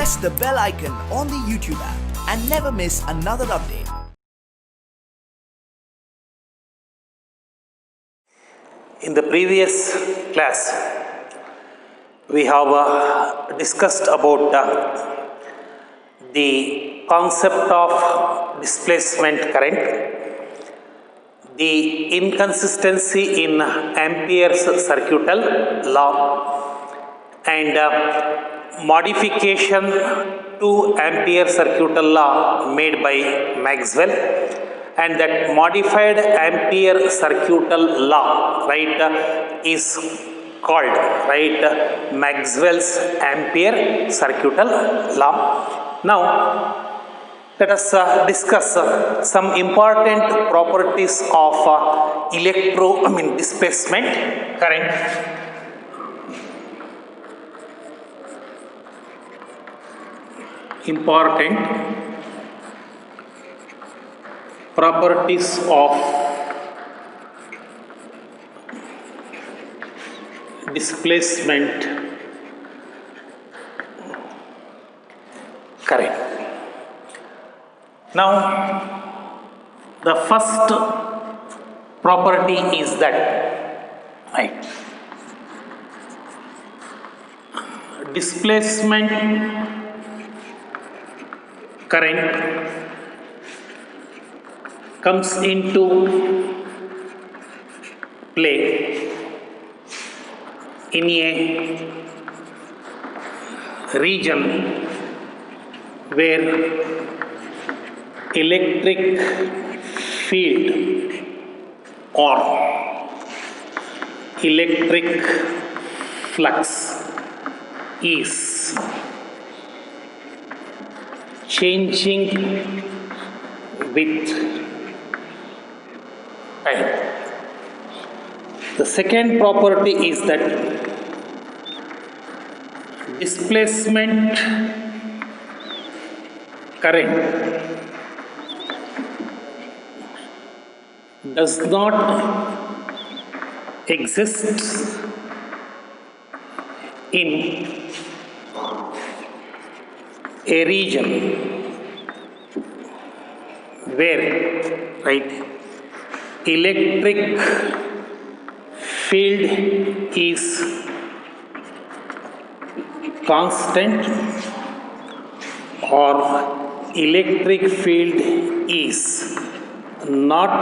press the bell icon on the YouTube app and never miss another update. In the previous class, we have discussed about the concept of displacement current, the inconsistency in Ampere's circuital law, and modification to Ampere circuital law made by Maxwell, and that modified Ampere circuital law, is called, Maxwell's Ampere circuital law. Now, let us discuss some important properties of displacement current. Important properties of displacement current. Now, the first property is that, displacement current comes into play in a region where electric field or electric flux is changing with time. The second property is that displacement current does not exist in a region where electric field is constant or electric field is not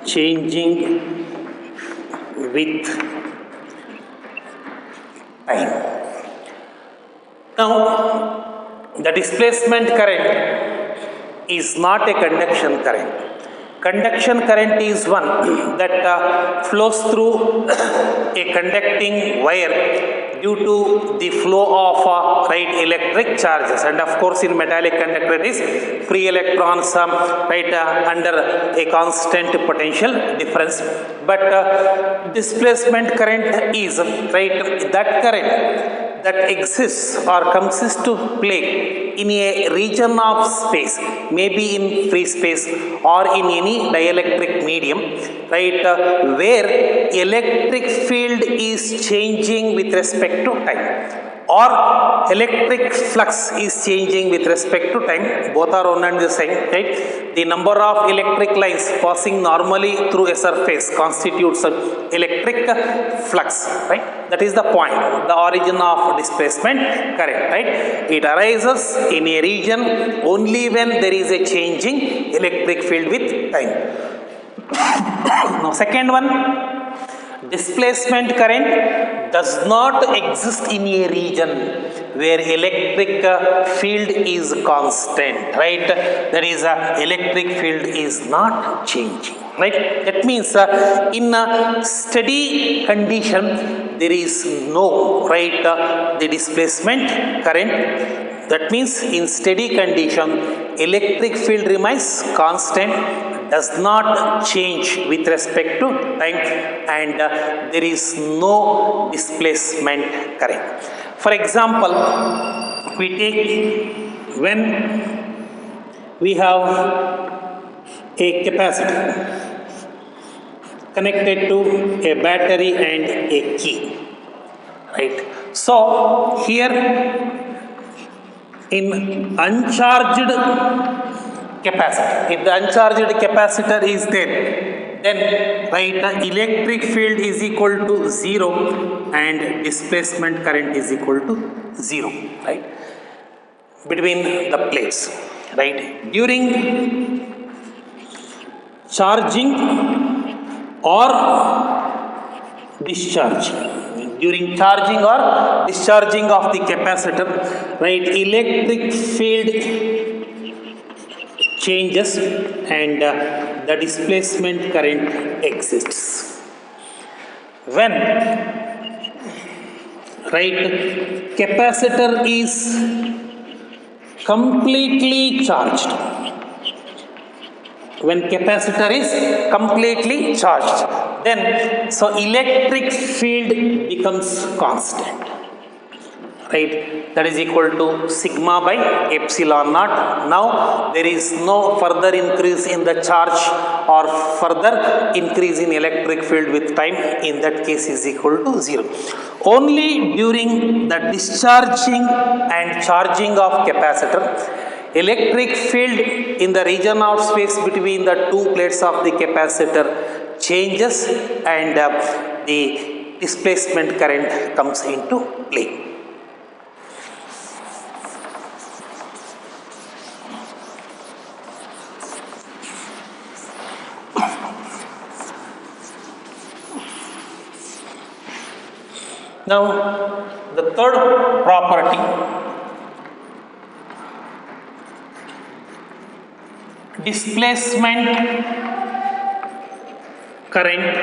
changing with time. Now, the displacement current is not a conduction current. Conduction current is one that flows through a conducting wire due to the flow of electric charges, and of course in metallic conductor it is free electrons under a constant potential difference. But displacement current is that current that exists or comes to play in a region of space, maybe in free space or in any dielectric medium, where electric field is changing with respect to time, or electric flux is changing with respect to time. Both are one and the same, The number of electric lines passing normally through a surface constitutes an electric flux, That is the point, the origin of displacement current, It arises in a region only when there is a changing electric field with time. Now, second one, displacement current does not exist in a region where electric field is constant, That is, electric field is not changing, That means in a steady condition there is no, the displacement current. That means in steady condition electric field remains constant, does not change with respect to time, and there is no displacement current. For example, we take when we have a capacitor connected to a battery and a key, So here in uncharged capacitor. If the uncharged capacitor is there, then right, the electric field is equal to 0 and displacement current is equal to 0, right, between the plates, right. During charging or discharging, during charging or discharging of the capacitor, right, electric field changes and the displacement current exists. When, right, capacitor is completely charged, when capacitor is completely charged, then so electric field becomes constant, right, that is equal to sigma by epsilon naught. Now there is no further increase in the charge or further increase in electric field with time, in that case is equal to 0. Only during the discharging and charging of capacitor, electric field in the region of space between the two plates of the capacitor changes and the displacement current comes into play. Now, the third property, displacement current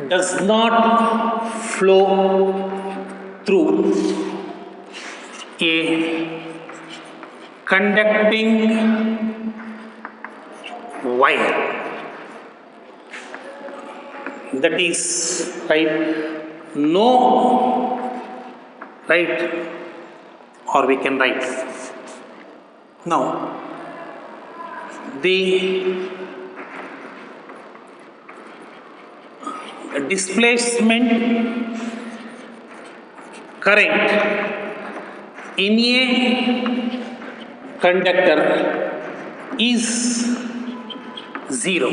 does not flow through a conducting wire. That is, right, no, right, or we can write, now, the displacement current in a conductor is 0,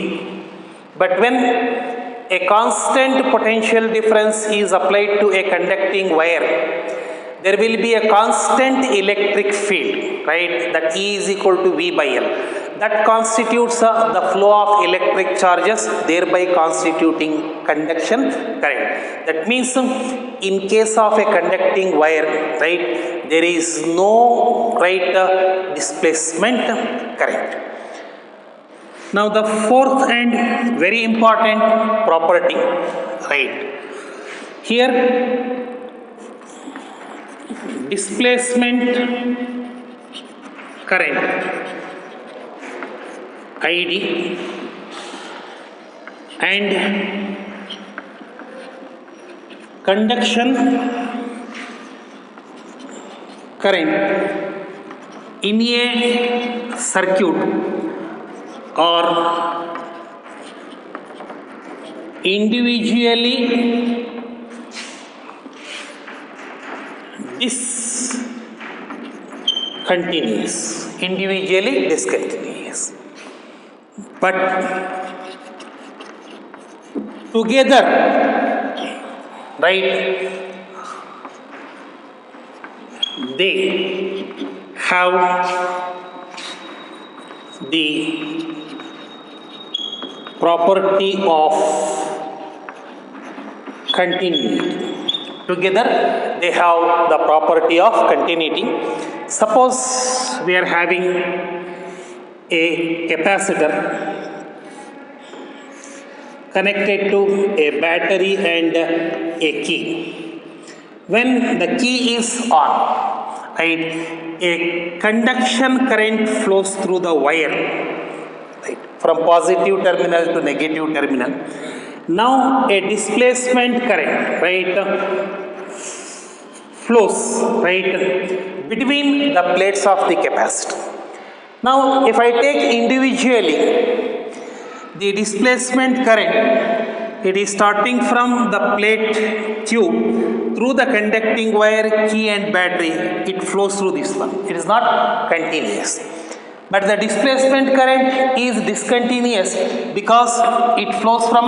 but when a constant potential difference is applied to a conducting wire, there will be a constant electric field, right, that E is equal to V by L. That constitutes the flow of electric charges, thereby constituting conduction current. That means in case of a conducting wire, right, there is no, right, displacement current. Now the fourth and very important property, right, here displacement current ID and conduction current in a circuit are individually discontinuous, but together, right, they have the property of continuity. Together they have the property of continuity. Suppose we are having a capacitor connected to a battery and a key. When the key is on, right, a conduction current flows through the wire, right, from positive terminal to negative terminal. Now a displacement current, right, flows, right, between the plates of the capacitor. Now if I take individually the displacement current, it is starting from the plate Q through the conducting wire, key and battery, it flows through this one. It is not continuous. But the displacement current is discontinuous because it flows from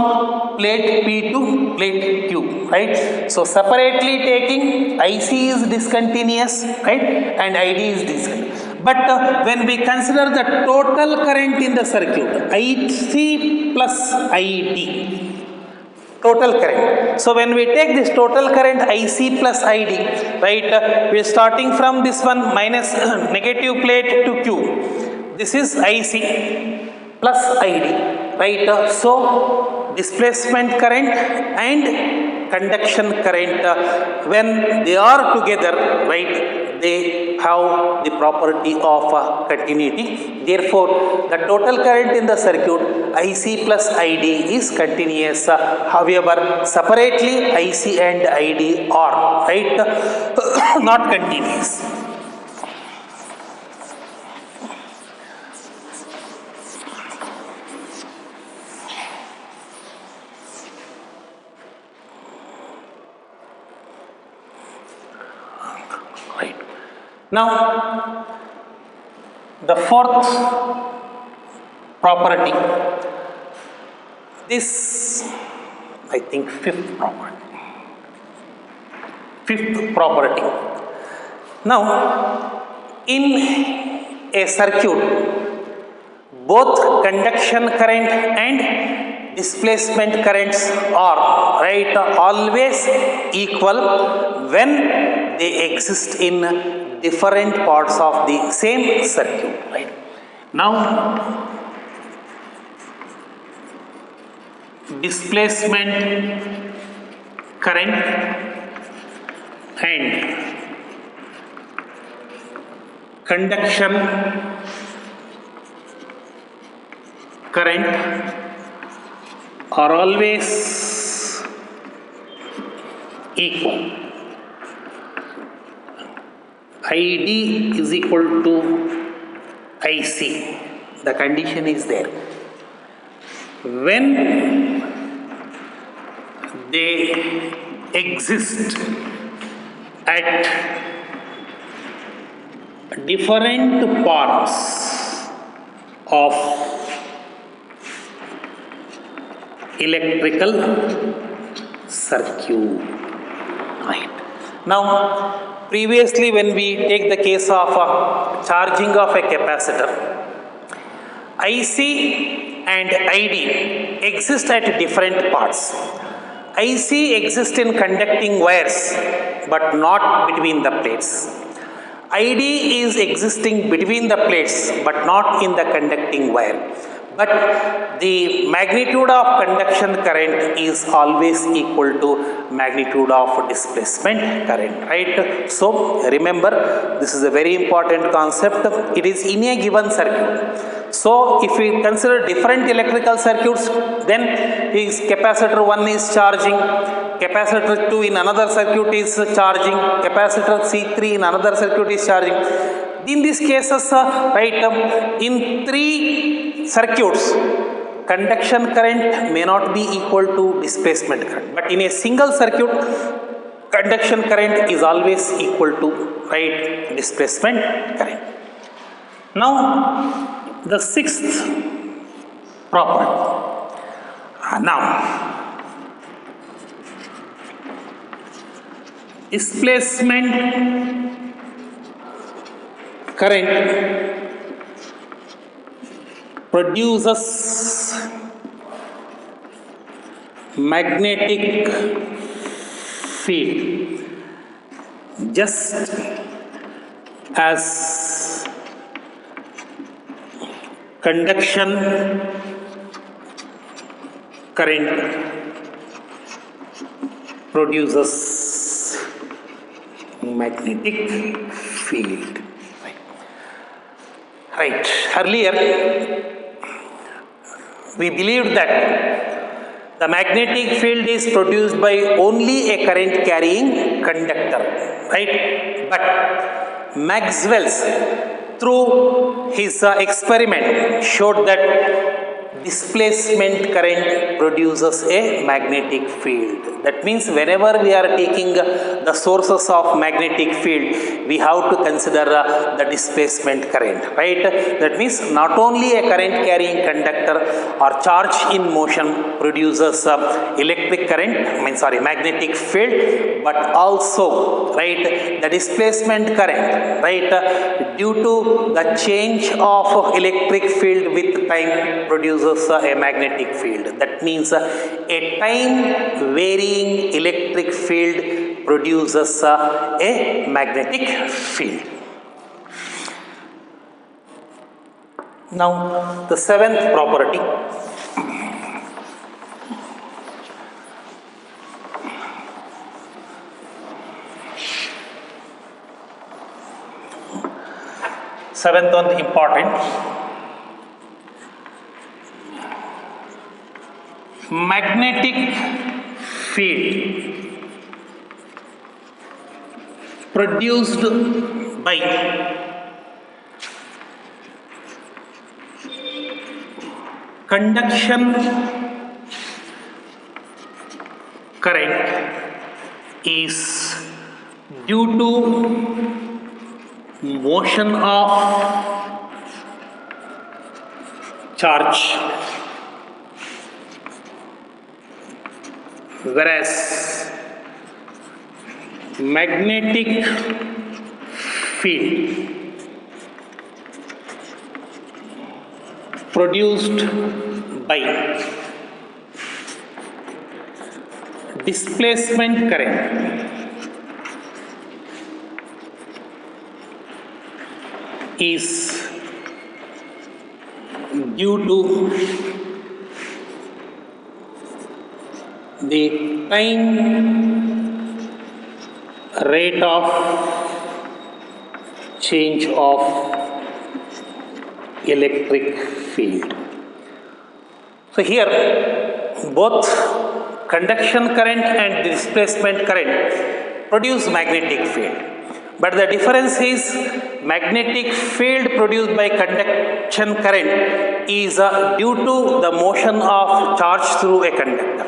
plate P to plate Q, right? So separately taking, IC is discontinuous, right? And ID is discontinuous. But when we consider the total current in the circuit, IC plus ID, total current. So when we take this total current IC plus ID, right, we are starting from this one minus negative plate to Q. This is IC plus ID, right? So displacement current and conduction current, when they are together, right, they have the property of continuity. Therefore, the total current in the circuit IC plus ID is continuous. However, separately IC and ID are, right, not continuous. Now, the fourth property, this, I think, fifth property. Now, in a circuit, both conduction current and displacement currents are, right, always equal when they exist in different parts of the same circuit, right? Now, displacement current and conduction current are always equal. ID is equal to IC. The condition is there. When they exist at different parts of electrical circuit, right? Now, previously, when we take the case of charging of a capacitor, IC and ID exist at different parts. IC exists in conducting wires, but not between the plates. ID is existing between the plates, but not in the conducting wire. But the magnitude of conduction current is always equal to magnitude of displacement current, right? So remember, this is a very important concept. It is in a given circuit. So if we consider different electrical circuits, then is capacitor 1 is charging, capacitor 2 in another circuit is charging, capacitor C3 in another circuit is charging. In these cases, right, in 3 circuits, conduction current may not be equal to displacement current, but in a single circuit, conduction current is always equal to, right, displacement current. Now, the sixth property. Now, displacement current produces magnetic field just as conduction current produces magnetic field. Right. Earlier, we believed that the magnetic field is produced by only a current carrying conductor, right? But Maxwell's, through his experiment, showed that displacement current produces a magnetic field. That means whenever we are taking the sources of magnetic field, we have to consider the displacement current, right? That means not only a current carrying conductor or charge in motion produces electric current, magnetic field, but also, right, the displacement current, right, due to the change of electric field with time produces a magnetic field. That means a time varying electric field produces a magnetic field. Now the seventh property, seventh one important, magnetic field produced by conduction current is due to motion of charge, whereas magnetic field produced by displacement current is due to the time rate of change of electric field. So here both conduction current and displacement current produce magnetic field, but the difference is magnetic field produced by conduction current is due to the motion of charge through a conductor,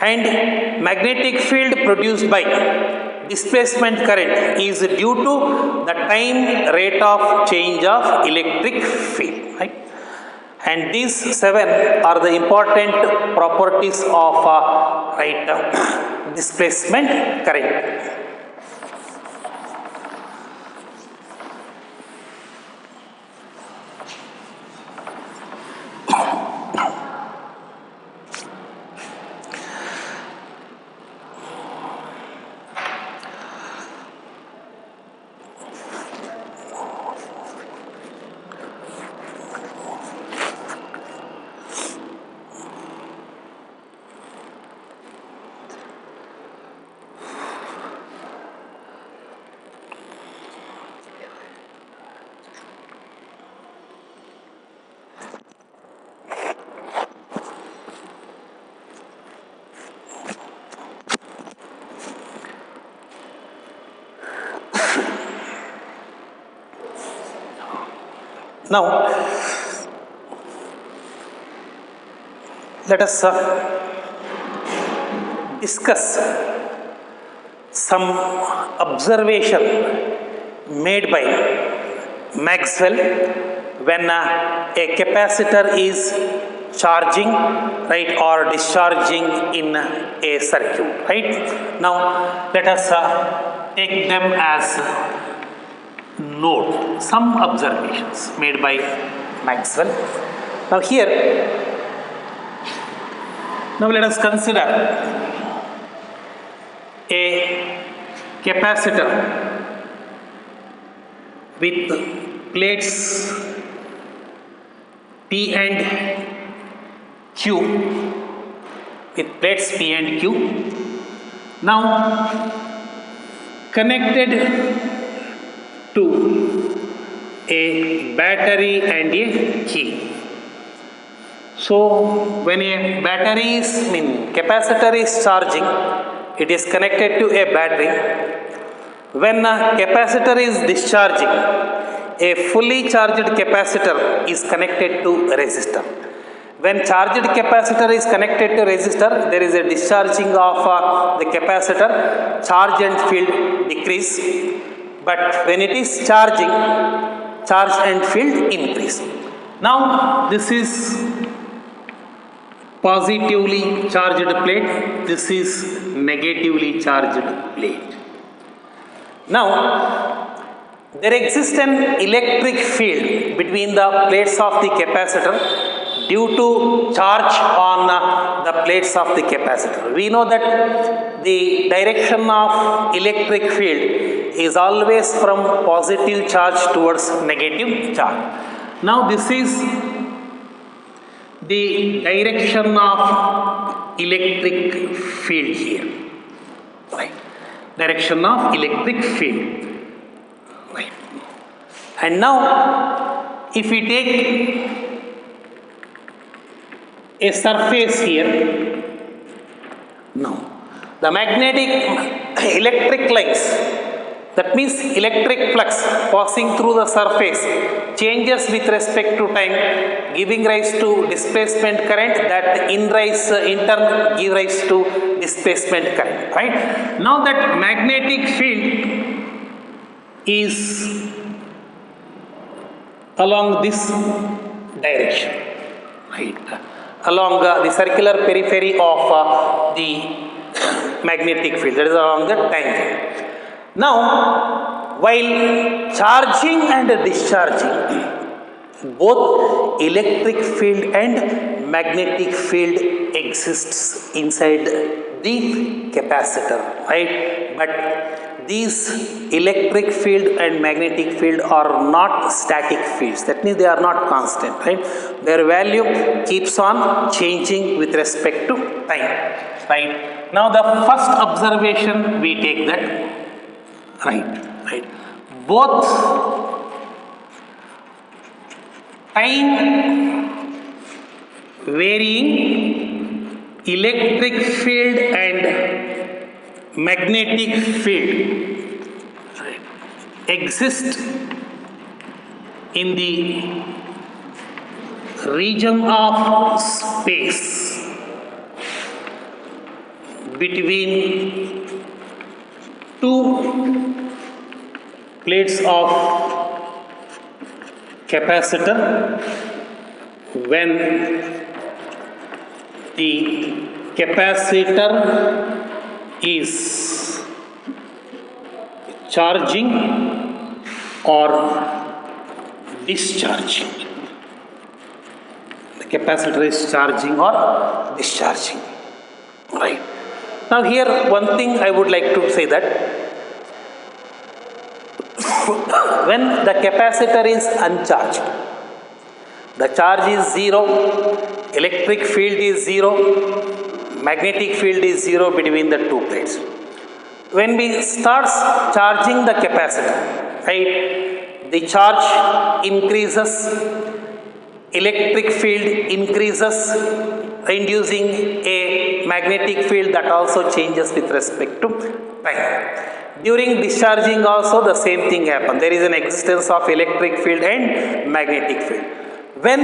and magnetic field produced by displacement current is due to the time rate of change of electric field, right? And these seven are the important properties of displacement current. Now, let us discuss some observation made by Maxwell when a capacitor is charging, right, or discharging in a circuit, right? Now, let us take them as note some observations made by Maxwell. Now here, now let us consider a capacitor with plates P and Q, with plates P and Q, now connected to a battery and a key. So when a battery is, capacitor is charging, it is connected to a battery. When a capacitor is discharging, a fully charged capacitor is connected to a resistor. when charged capacitor is connected to resistor, there is a discharging of the capacitor, charge and field decrease. But when it is charging, charge and field increase. Now this is positively charged plate, this is negatively charged plate. Now there exists an electric field between the plates of the capacitor due to charge on the plates of the capacitor. We know that the direction of electric field is always from positive charge towards negative charge. Now this is the direction of electric field here, right? Direction of electric field, right? And now if we take a surface here, now the magnetic electric lines, that means electric flux passing through the surface changes with respect to time, giving rise to displacement current, that in turn give rise to displacement current, right? Now that magnetic field is along this direction, right? Along the circular periphery of the magnetic field, that is along the tangent. Now while charging and discharging, both electric field and magnetic field exists inside the capacitor, right? But these electric field and magnetic field are not static fields, that means they are not constant, right? Their value keeps on changing with respect to time, right? Now the first observation we take that, right, both time varying electric field and magnetic field, right, exist in the region of space between two plates of capacitor when the capacitor is charging or discharging. The capacitor is charging or discharging, right? Now here one thing I would like to say that when the capacitor is uncharged, the charge is zero, electric field is zero, magnetic field is zero between the two plates. When we start charging the capacitor, right, the charge increases, electric field increases, inducing a magnetic field that also changes with respect to time. During discharging also the same thing happens. There is an existence of electric field and magnetic field. When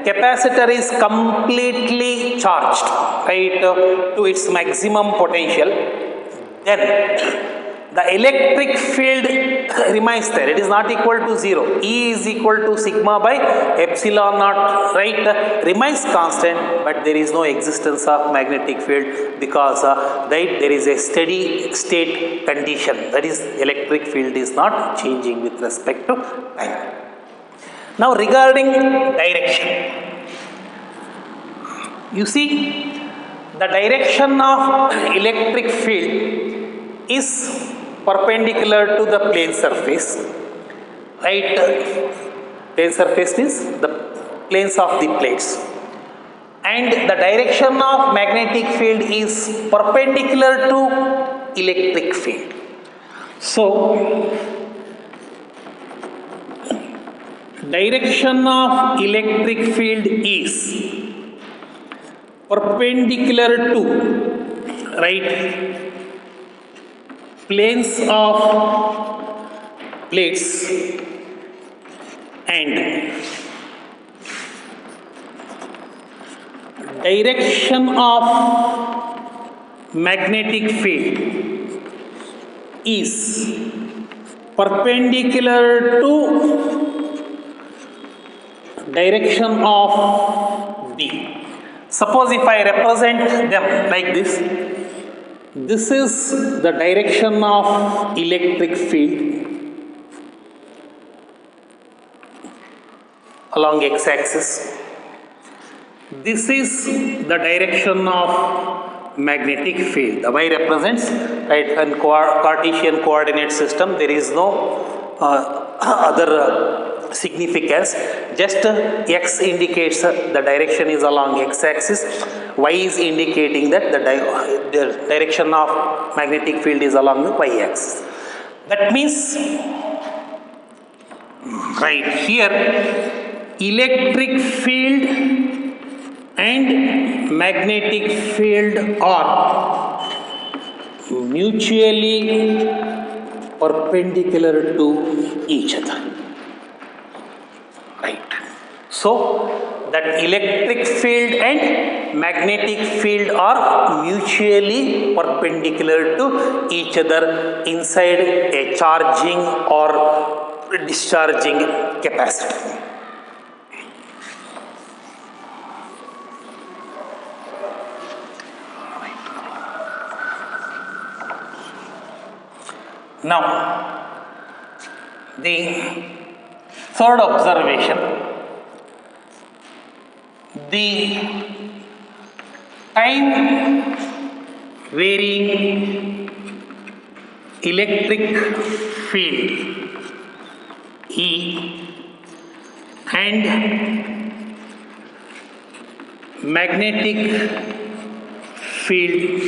capacitor is completely charged, right, to its maximum potential, then the electric field remains there. It is not equal to zero. E is equal to sigma by epsilon naught, right? Remains constant, but there is no existence of magnetic field because there is a steady state condition. That is, electric field is not changing with respect to time. Now regarding direction, you see the direction of electric field is perpendicular to the plane surface, right? Plane surface means the planes of the plates, and the direction of magnetic field is perpendicular to electric field. So direction of electric field is perpendicular to, right, planes of plates and direction of magnetic field is perpendicular to direction of B. Suppose if I represent them like this is the direction of electric field along x-axis. This is the direction of magnetic field. The y represents, right, in Cartesian coordinate system. There is no other significance. Just x indicates the direction is along x-axis. Y is indicating that the direction of magnetic field is along the y-axis. That means, right here, electric field and magnetic field are mutually perpendicular to each other. Right. So that electric field and magnetic field are mutually perpendicular to each other inside a charging or discharging capacitor. Now, the third observation, the time varying electric field E and magnetic field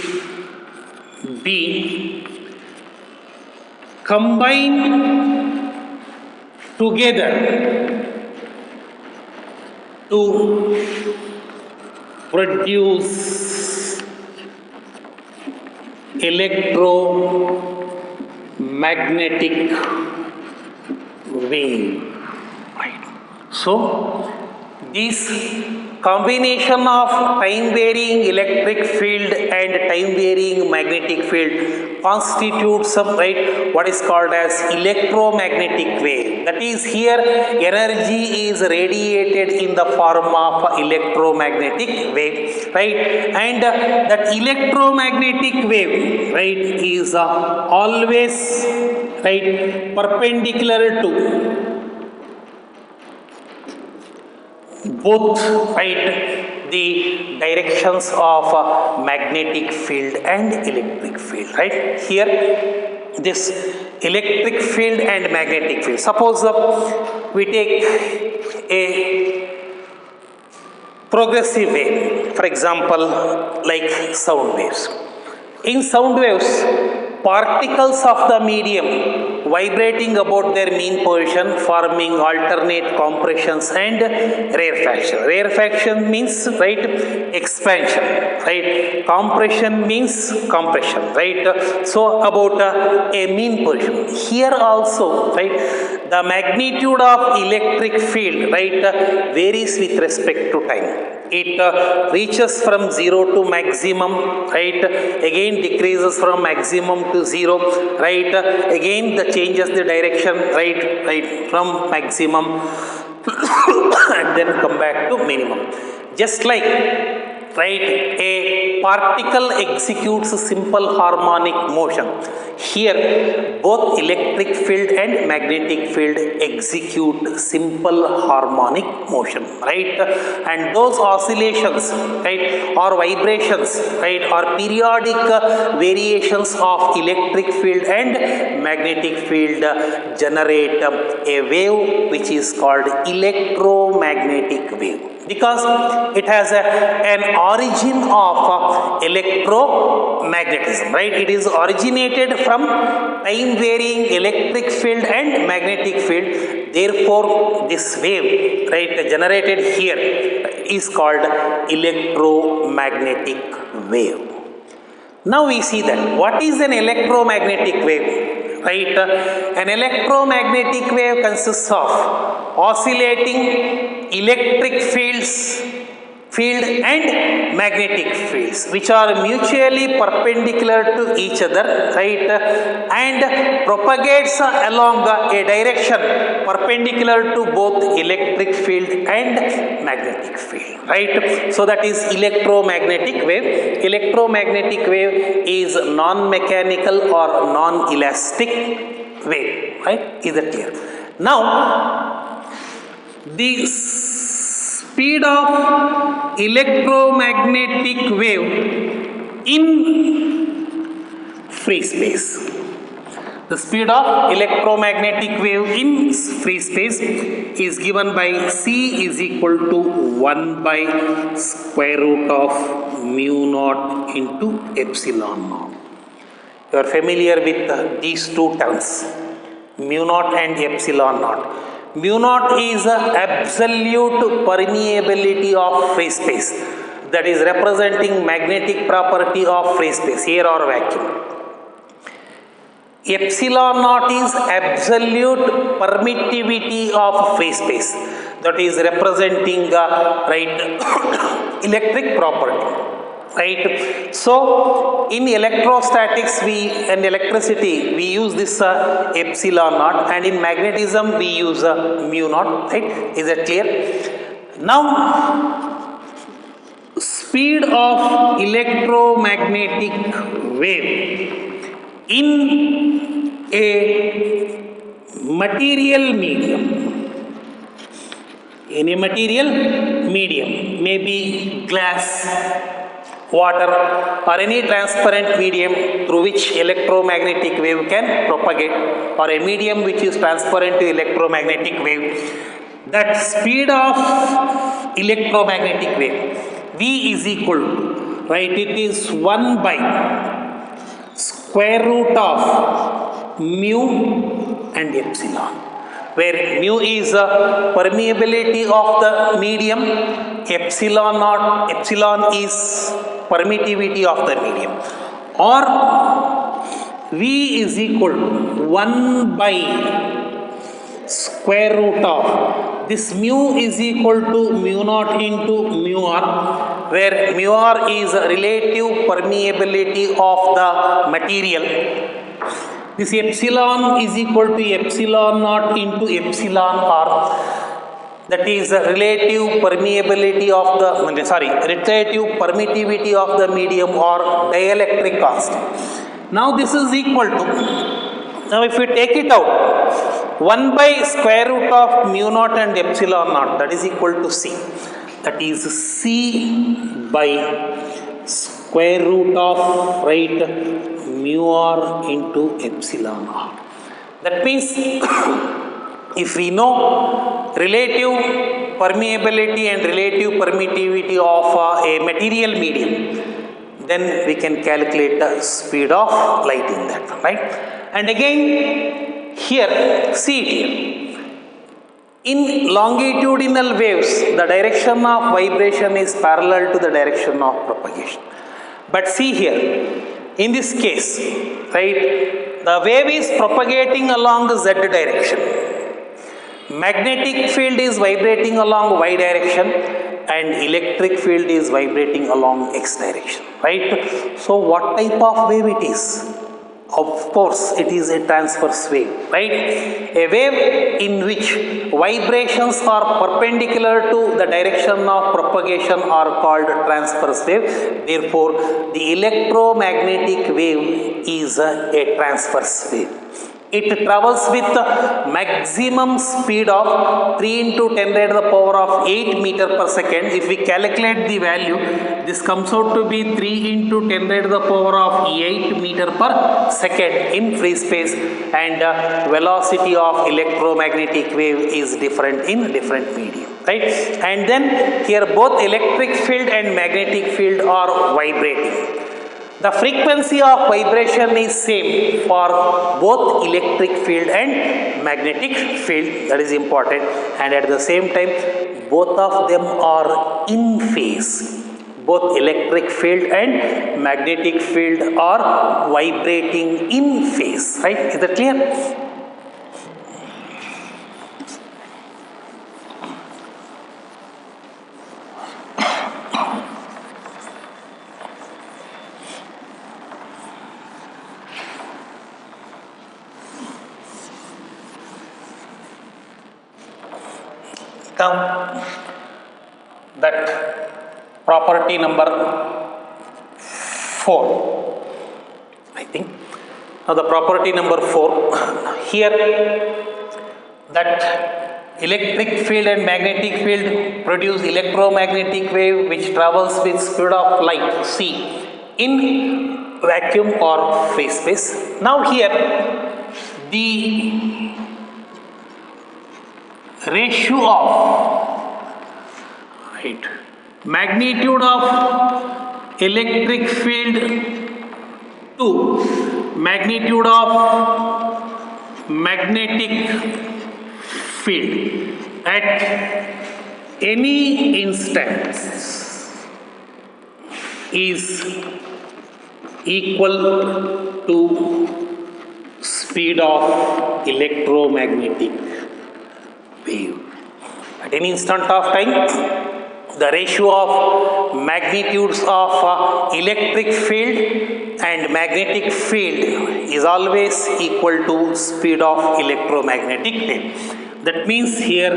B combine together to produce electromagnetic wave. Right. So this combination of time varying electric field and time varying magnetic field constitutes what is called as electromagnetic wave. That is, here energy is radiated in the form of electromagnetic wave, right? And that electromagnetic wave, right, is always, right, perpendicular to both, right, the directions of magnetic field and electric field, right? Here this electric field and magnetic field, suppose we take a progressive wave, for example like sound waves. In sound waves, particles of the medium vibrating about their mean position, forming alternate compressions and rarefaction. Rarefaction means, right, expansion, right? Compression means compression, right? So about a mean position. Here also, right, the magnitude of electric field, right, varies with respect to time. It reaches from 0 to maximum, right, again decreases from maximum to 0, right, again the changes the direction, right, from maximum and then come back to minimum. Just like, right, a particle executes simple harmonic motion. Here both electric field and magnetic field execute simple harmonic motion, right? And those oscillations, right, or vibrations, right, or periodic variations of electric field and magnetic field generate a wave which is called electromagnetic wave, because it has an origin of electromagnetism, right? It is originated from time varying electric field and magnetic field. Therefore this wave, right, generated here is called electromagnetic wave. Now we see that what is an electromagnetic wave, right? An electromagnetic wave consists of oscillating electric fields field and magnetic fields which are mutually perpendicular to each other, right, and propagates along a direction perpendicular to both electric field and magnetic field, right. So that is electromagnetic wave. Electromagnetic wave is non-mechanical or non-elastic wave, right. Is that clear? Now the speed of electromagnetic wave in free space. The speed of electromagnetic wave in free space is given by C is equal to 1 by square root of mu naught into epsilon naught. You are familiar with these two terms, mu naught and epsilon naught. Mu naught is the absolute permeability of free space, that is representing magnetic property of free space, air or vacuum. Epsilon naught is absolute permittivity of free space, that is representing right electric property. Right. So in electrostatics and electricity we use this epsilon naught, and in magnetism we use mu naught. Right. Is that clear? Now speed of electromagnetic wave in a material medium. In a material medium, maybe glass, water or any transparent medium through which electromagnetic wave can propagate, or a medium which is transparent to electromagnetic wave, that speed of electromagnetic wave V is equal to, right, it is 1 by square root of mu and epsilon, where mu is permeability of the medium, epsilon is permittivity of the medium, or V is equal to 1 by square root of this mu is equal to mu naught into mu r, where mu r is relative permeability of the material. This epsilon is equal to epsilon naught into epsilon r, that is relative permeability of the, relative permittivity of the medium or dielectric constant. Now this is equal to, now if we take it out, 1 by square root of mu naught and epsilon naught, that is equal to C. That is C by square root of, right, mu r into epsilon r. That means if we know relative permeability and relative permittivity of a material medium, then we can calculate the speed of light in that, right? And again here, see it here. In longitudinal waves, the direction of vibration is parallel to the direction of propagation. But see here, in this case, right, the wave is propagating along the z direction. Magnetic field is vibrating along y direction and electric field is vibrating along x direction, right? So what type of wave it is? Of course, it is a transverse wave, right? A wave in which vibrations are perpendicular to the direction of propagation are called transverse wave. Therefore, the electromagnetic wave is a transverse wave. It travels with maximum speed of 3 into 10 raised to the power of 8 meter per second. If we calculate the value, this comes out to be 3 into 10 raised to the power of 8 meter per second in free space, and velocity of electromagnetic wave is different in different medium, right? And then here both electric field and magnetic field are vibrating. The frequency of vibration is same for both electric field and magnetic field, that is important, and at the same time both of them are in phase. Both electric field and magnetic field are vibrating in phase, right? Is that clear? Now, that property number 4, I think. Now, the property number 4, here that electric field and magnetic field produce electromagnetic wave which travels with speed of light c in vacuum or free space. Now, here the ratio of magnitude of electric field to magnitude of magnetic field at any instant is equal to speed of electromagnetic wave. At any instant of time, the ratio of magnitudes of electric field and magnetic field is always equal to speed of electromagnetic wave. That means here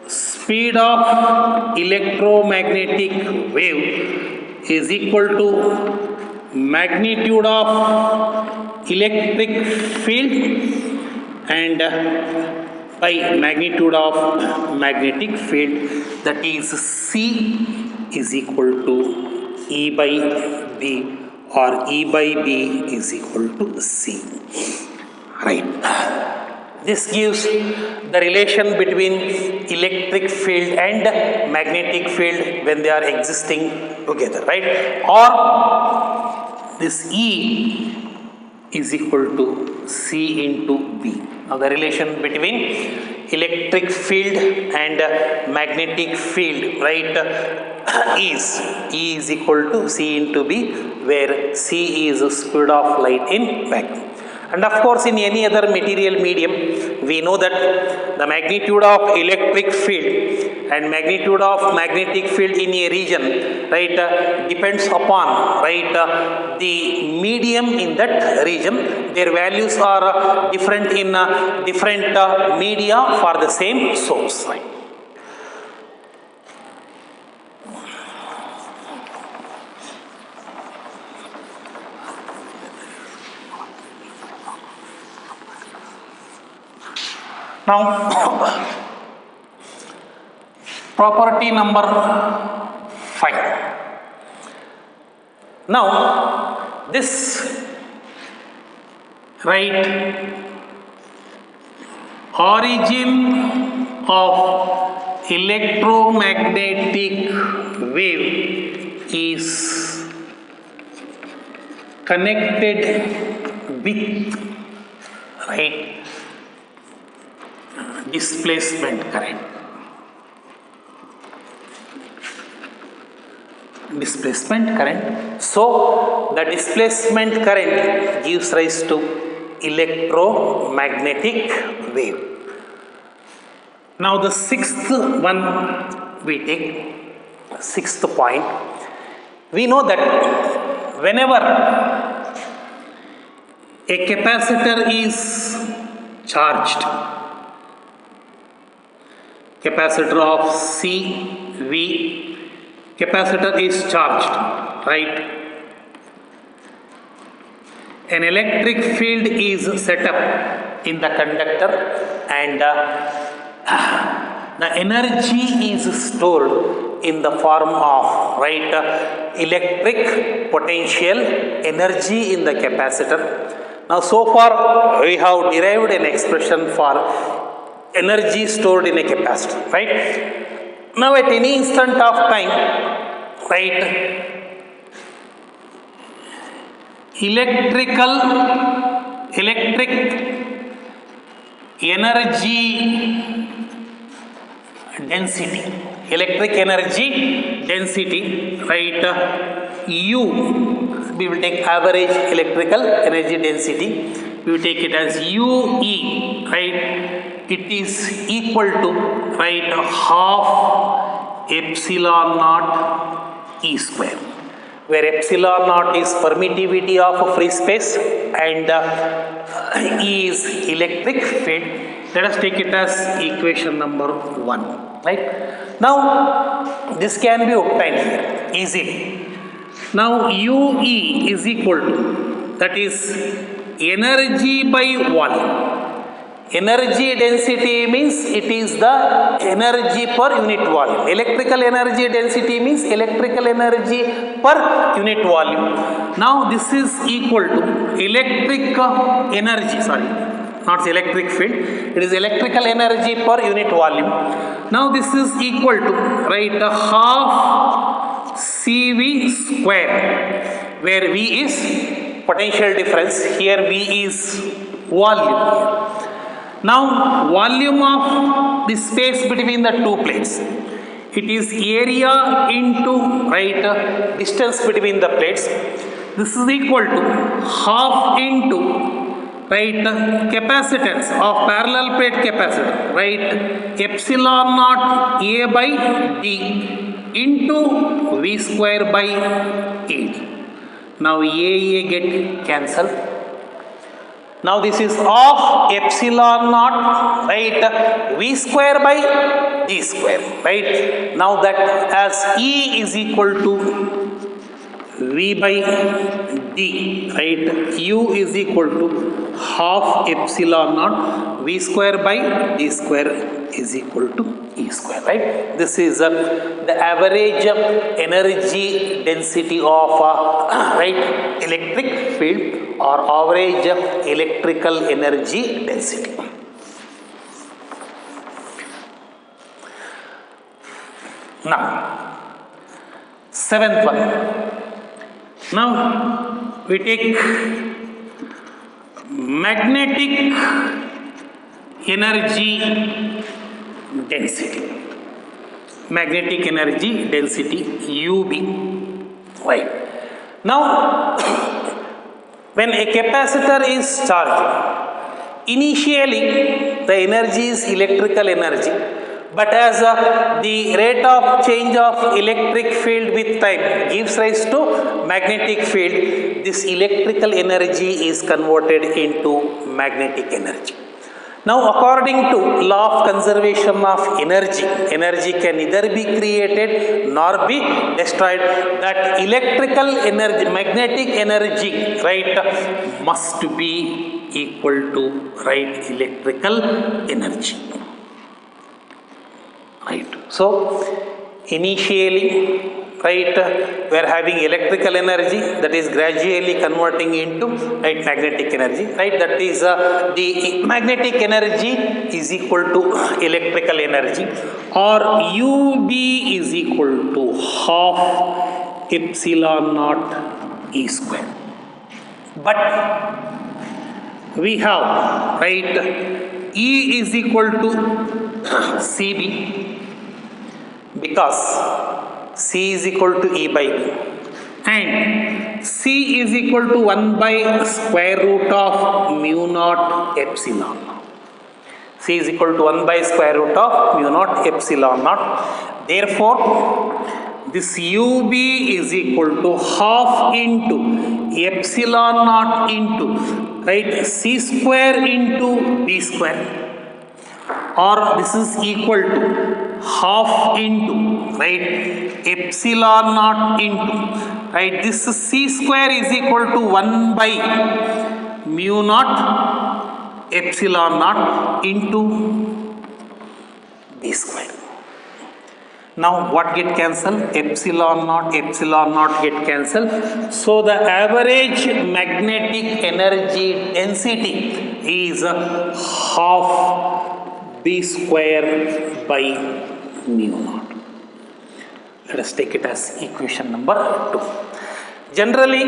speed of electromagnetic wave is equal to magnitude of electric field and by magnitude of magnetic field, that is C is equal to E by B or E by B is equal to C. Right. This gives the relation between electric field and magnetic field when they are existing together, right? Or this E is equal to C into B. Now, the relation between electric field and magnetic field, right, is E is equal to C into B, where C is the speed of light in vacuum. And of course, in any other material medium, we know that the magnitude of electric field and magnitude of magnetic field in a region, right, depends upon, right, the medium in that region. Their values are different in different media for the same source, right. Now, property number 5. Now, this, right, origin of electromagnetic wave is connected with, right, displacement current. Displacement current. So, the displacement current gives rise to electromagnetic wave. Now, the sixth one we take, sixth point. We know that whenever a capacitor is charged, capacitor of CV, capacitor is charged, right? An electric field is set up in the conductor and the energy is stored in the form of, right, electric potential energy in the capacitor. Now, so far we have derived an expression for energy stored in a capacitor, right? Now, at any instant of time, right, electric energy density, right, U, we will take average electrical energy density, we will take it as UE, right, it is equal to, right, half epsilon naught E square, where epsilon naught is permittivity of a free space and E is electric field Let us take it as equation number 1, right? Now this can be obtained here easily. Now UE is equal to, that is energy by volume. Energy density means it is the energy per unit volume. Electrical energy density means electrical energy per unit volume. Now this is equal to electric energy, sorry, not electric field, it is electrical energy per unit volume. Now this is equal to, right, half CV square, where V is potential difference, here V is volume. Now volume of the space between the two plates, it is area into, right, distance between the plates. This is equal to half into, right, capacitance of parallel plate capacitor, right, epsilon naught A by D into V square by AD. Now A get cancelled. Now this is of epsilon naught, right, V square by D square, right. Now that as E is equal to V by D, right, U is equal to half epsilon naught V square by D square is equal to E square, right. This is the average energy density of right, electric field, or average electrical energy density. Now, 7th one. Now, we take magnetic energy density. Magnetic energy density, UB. Right. Now, when a capacitor is charged, initially the energy is electrical energy, but as the rate of change of electric field with time gives rise to magnetic field, this electrical energy is converted into magnetic energy. Now according to law of conservation of energy, energy can neither be created nor be destroyed. That electrical energy, magnetic energy, right, must be equal to, right, electrical energy, right. So initially, right, we are having electrical energy that is gradually converting into, right, magnetic energy, right. That is the magnetic energy is equal to electrical energy, or UB is equal to half epsilon naught E square. But we have, right, E is equal to CB, because C is equal to E by B, and C is equal to 1 by square root of mu naught epsilon. C is equal to 1 by square root of mu naught epsilon naught. Therefore, this UB is equal to half into epsilon naught into, right, C square into B square, or this is equal to half into, right, epsilon naught into, right, this C square is equal to 1 by mu naught epsilon naught into B square. Now what get cancelled? Epsilon naught get cancelled. So the average magnetic energy density is half B square by mu naught. Let us take it as equation number 2. Generally,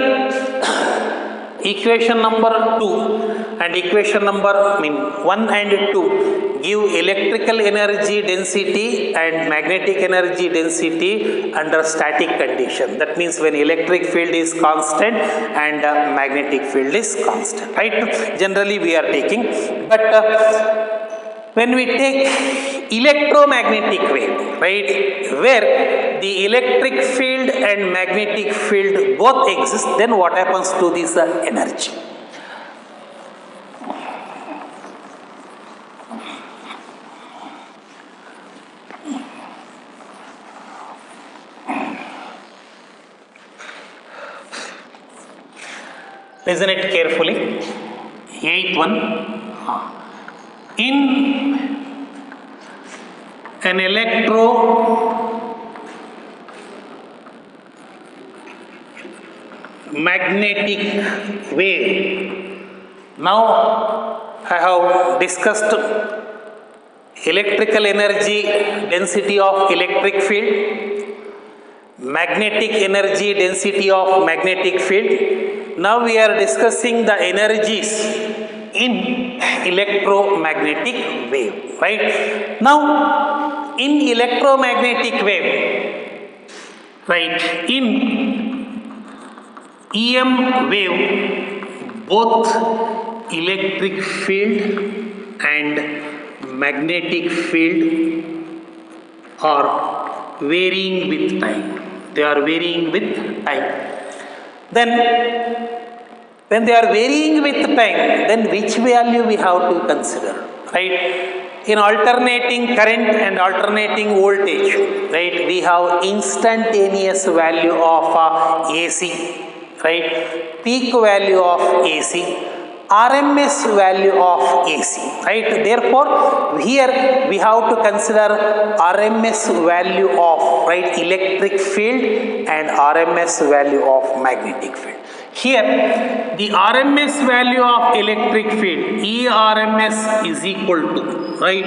equation number 2 and equation number 1 and 2 give electrical energy density and magnetic energy density under static condition. That means when electric field is constant and magnetic field is constant, right. Generally we are taking, but when we take electromagnetic wave, right, where the electric field and magnetic field both exist, then what happens to this energy? Listen it carefully. Eighth one. In an electromagnetic wave. Now I have discussed electrical energy density of electric field, magnetic energy density of magnetic field. Now we are discussing the energies in electromagnetic wave, right? Now in electromagnetic wave, right, in EM wave, both electric field and magnetic field are varying with time. They are varying with time. Then when they are varying with time, then which value we have to consider, right? In alternating current and alternating voltage, right, we have instantaneous value of AC, right, peak value of AC, RMS value of AC, right? Therefore, here we have to consider RMS value of, right, electric field and RMS value of magnetic field. Here, the RMS value of electric field, ERMS, is equal to, right,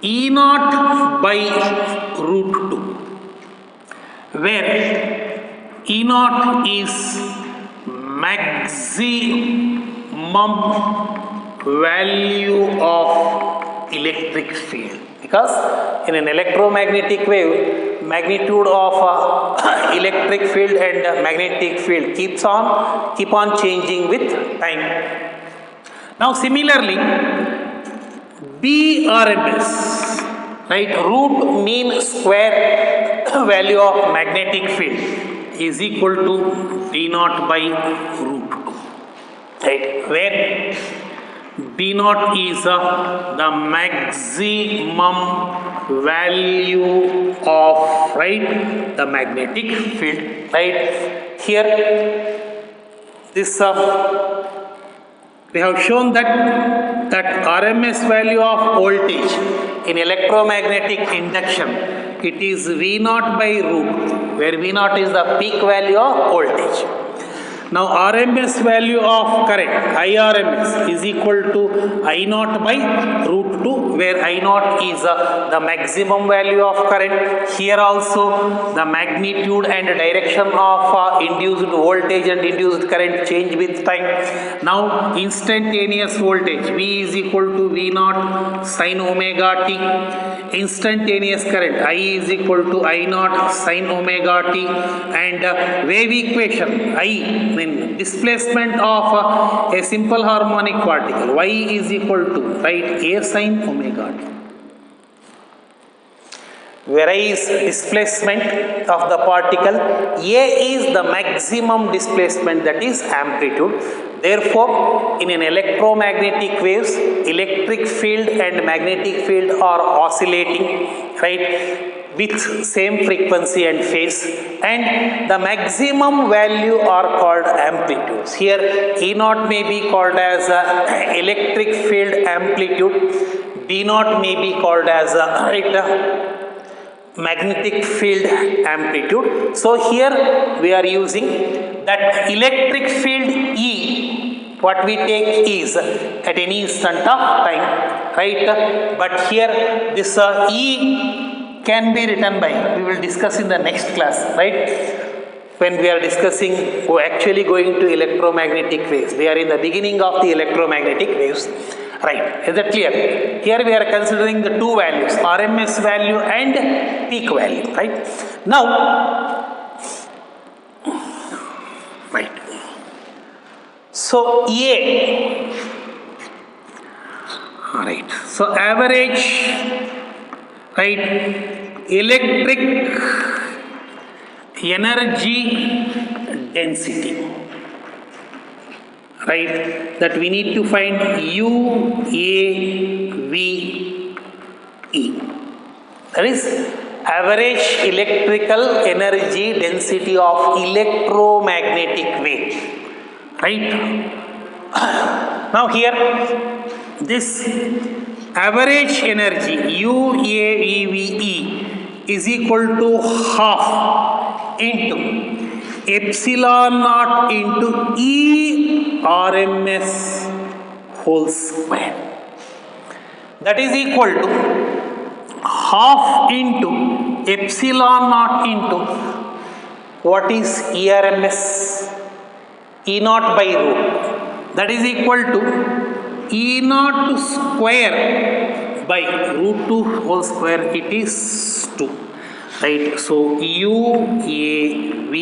E naught by root 2, where E naught is maximum value of electric field, because in an electromagnetic wave, magnitude of electric field and magnetic field keep on changing with time. Now similarly, BRMS, right, root mean square value of magnetic field is equal to B naught by root 2, right, where B naught is the maximum value of, right, the magnetic field, right? Here this we have shown that RMS value of voltage in electromagnetic induction, it is V naught by root, where V naught is the peak value of voltage. Now RMS value of current, IRMS, is equal to I naught by root 2, where I naught is the maximum value of current. Here also the magnitude and direction of induced voltage and induced current change with time. Now instantaneous voltage, V is equal to V naught sin omega t. Instantaneous current, I is equal to I naught sin omega t. And wave equation, I mean displacement of a simple harmonic particle, Y is equal to, right, A sin omega t. Whereas displacement of the particle, A is the maximum displacement, that is amplitude. Therefore, in an electromagnetic waves, electric field and magnetic field are oscillating, right, with same frequency and phase, and the maximum value are called amplitudes. Here E naught may be called as electric field amplitude, B naught may be called as right, magnetic field amplitude. So here we are using that electric field E, what we take is at any instant of time, right? But here this E can be written by, we will discuss in the next class, right, when we are discussing actually going to electromagnetic waves. We are in the beginning of the electromagnetic waves, right? Is that clear? Here we are considering the two values, RMS value and peak value, right? Now, right, so A, all right, so average, right, electric energy density, right, that we need to find UAVE, that is average electrical energy density of electromagnetic wave, right? Now here this average energy UAVE is equal to half into epsilon naught into E RMS whole square. That is equal to half into epsilon naught into what is ERMS? E naught by root. That is equal to E naught square by root 2 whole square. It is 2. Right. So UAVE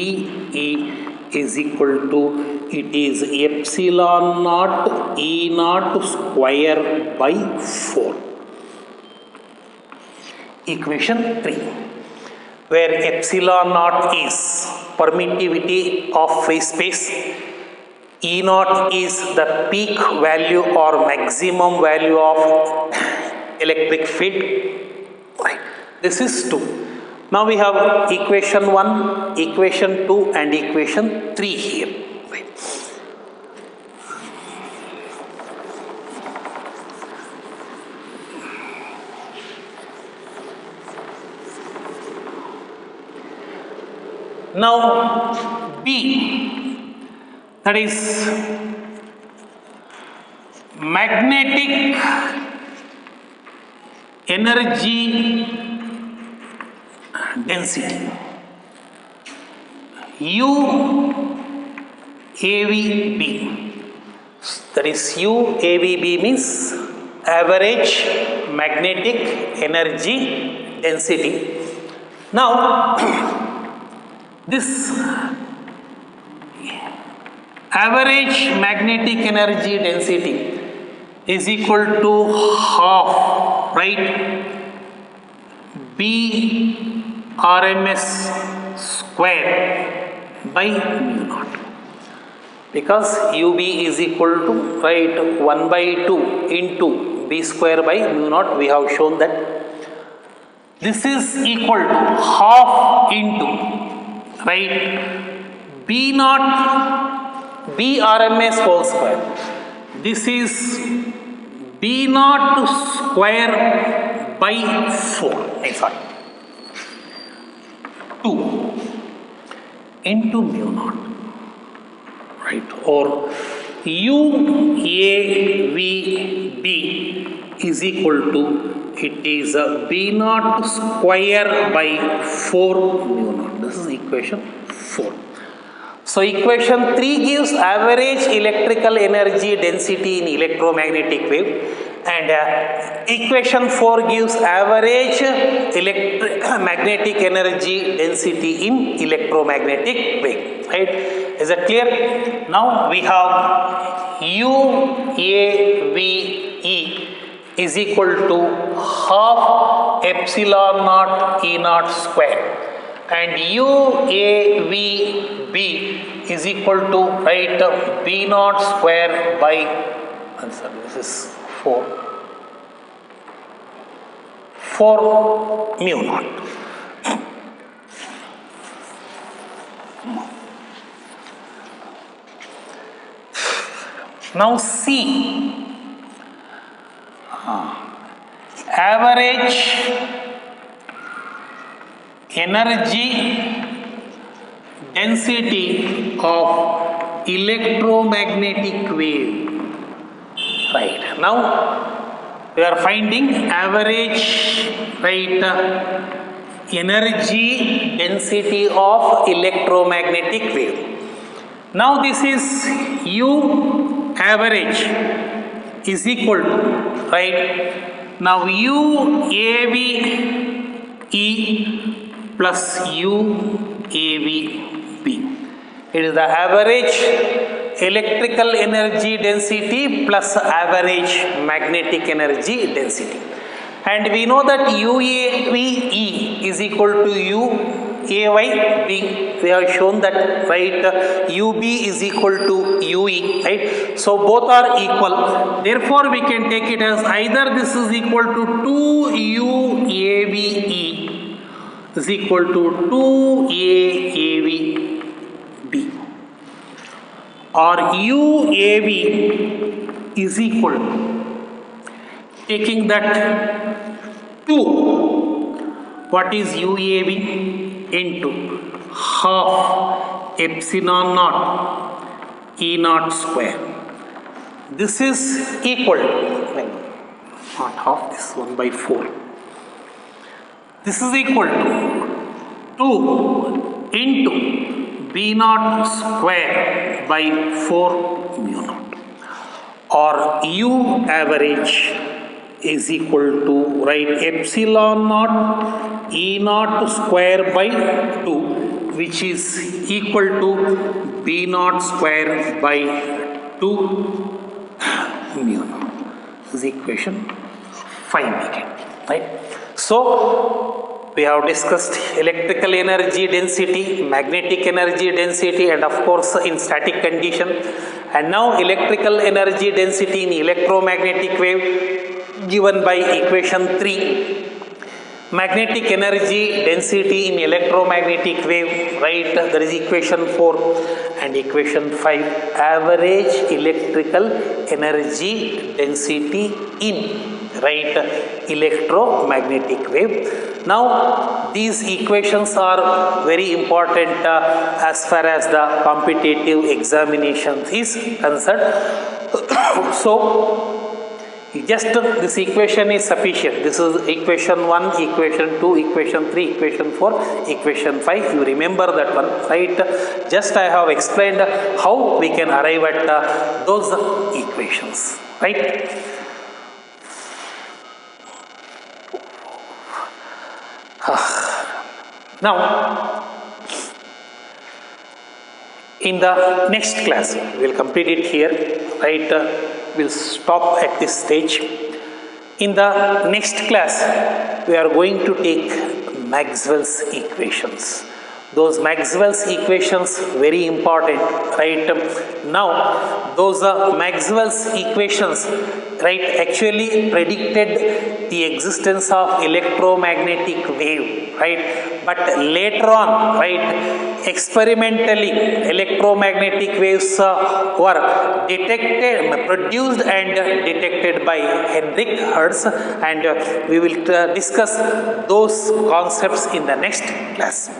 is equal to, it is epsilon naught E naught square by 4. Equation 3, where epsilon naught is permittivity of free space, E naught is the peak value or maximum value of electric field. Right. This is 2. Now we have equation 1, equation 2 and equation 3 here. Right. Now B, that is magnetic energy density. UAVB, that is UAVB means average magnetic energy density. Now this average magnetic energy density is equal to half, right, B RMS square by mu naught, because UB is equal to, right, 1 by 2 into B square by mu naught. We have shown that this is equal to half into, right, B naught B RMS whole square. This is B naught square by 4. Sorry, 2 into mu naught, right, or UAVB is equal to, it is B naught square by 4 mu naught. This is equation 4. So equation 3 gives average electrical energy density in electromagnetic wave, and equation 4 gives average magnetic energy density in electromagnetic wave. Right? Is that clear? Now we have UAVE is equal to half epsilon naught E naught square, and UAVB is equal to, right, B naught square by, answer, this is 4 mu naught. Now C, average energy density of electromagnetic wave. Right. Now we are finding average, right, energy density of electromagnetic wave. Now this is U average is equal to, right, now UAVE plus UAVB. It is the average electrical energy density plus average magnetic energy density. And we know that UAVE is equal to UAYB. We have shown that, right, UB is equal to UE, right? So both are equal. Therefore, we can take it as either this is equal to 2 UAVE is equal to 2AAVB, or UAV is equal to, taking that 2, what is UAV, into half epsilon naught E naught square. This is equal to, not half, this 1 by 4. This is equal to 2 into B naught square by 4 mu naught, or U average is equal to, right, epsilon naught E naught square by 2, which is equal to B naught square by 2 mu naught. This is equation 5 we get, right? So we have discussed electrical energy density, magnetic energy density, and of course in static condition, and now electrical energy density in electromagnetic wave given by equation 3, magnetic energy density in electromagnetic wave, right, that is equation 4, and equation 5, average electrical energy density in, right, electromagnetic wave. Now these equations are very important as far as the competitive examination is concerned. So just this equation is sufficient. This is equation 1, equation 2, equation 3, equation 4, equation 5. You remember that one, right? Just I have explained how we can arrive at those equations, right? Now, in the next class, we will complete it here, right? We'll stop at this stage. In the next class, we are going to take Maxwell's equations. Those Maxwell's equations, very important, right? Now, those Maxwell's equations, right, actually predicted the existence of electromagnetic wave, right? But later on, right, experimentally electromagnetic waves were detected, produced and detected by Hendrik Hertz, and we will discuss those concepts in the next class.